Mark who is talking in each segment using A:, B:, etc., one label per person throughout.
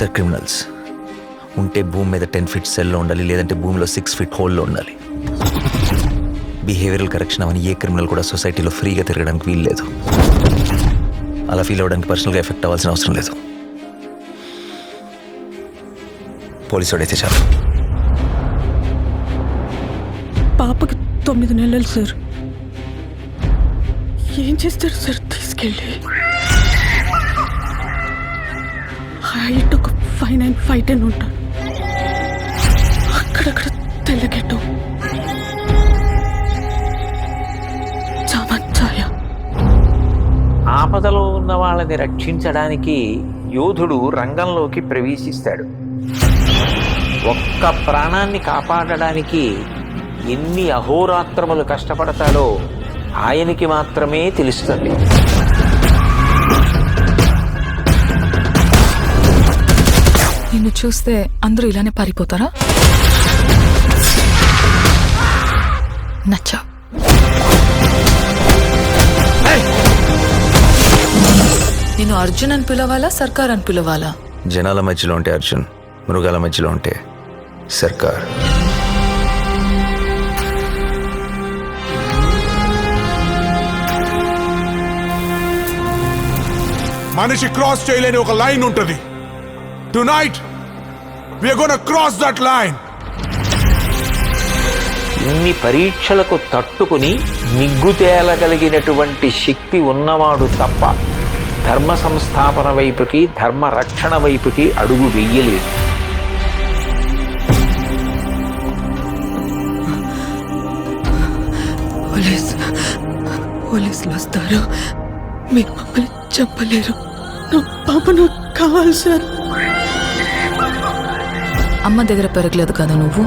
A: Are criminals. ఉంటే భూమి మీద 10 feet సెల్లో ఉండాలి, లేదంటే భూమిలో 6 feet హోల్లో ఉండాలి. బిహేవియరల్ కరెక్షన్ అవని ఏ క్రిమినల్ కూడా సొసైటీలో ఫ్రీగా తిరగడానికి వీలు లేదు. అలా ఫీల్ అవ్వడానికి పర్సనల్గా ఎఫెక్ట్ అవ్వాల్సిన అవసరం లేదు. పోలీసు వాడైతే చాలు.
B: పాపకి 9 నెలలు సార్. ఏం చేస్తారు సార్ తీసుకెళ్ళి? హైట్ ఒక 5'9", 5'10" ఉంటాను. అక్కడక్కడ తెల్లగెట్టు చామచ్చాయ.
C: ఆపదలో ఉన్న వాళ్ళని రక్షించడానికి యోధుడు రంగంలోకి ప్రవేశిస్తాడు. ఒక్క ప్రాణాన్ని కాపాడడానికి ఎన్ని అహోరాత్రములు కష్టపడతాడో ఆయనకి మాత్రమే తెలుస్తుంది.
D: నిన్ను చూస్తే అందరూ ఇలానే పారిపోతారా? నచ్చా. నేను అర్జున్ అని పిలవాలా, సర్కార్ అని పిలవాలా?
A: జనాల మధ్యలో ఉంటే అర్జున్, మృగాల మధ్యలో ఉంటే సర్కార్.
E: మనిషి క్రాస్ చేయలేని ఒక లైన్ ఉంటుంది. Tonight we are gonna cross that line.
C: ఇన్ని పరీక్షలకు తట్టుకుని నిగ్గు తేలగలిగినటువంటి శక్తి ఉన్నవాడు తప్ప ధర్మ సంస్థాపన వైపుకి, ధర్మ రక్షణ వైపుకి అడుగు వెయ్యలేదు.
B: పోలీసులు వస్తారు, మీరు మమ్మల్ని చెప్పలేరు. నా పాప నాకు కావాలి సార్.
D: అమ్మ దగ్గర పెరగలేదు కదా నువ్వు.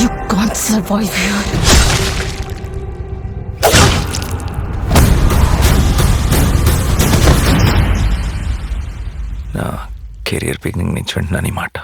D: You can't survive here.
A: నా కెరియర్ బిగినింగ్ నుంచి వింటున్నాను ఈ మాట.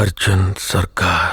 E: अर्जुन सरकार.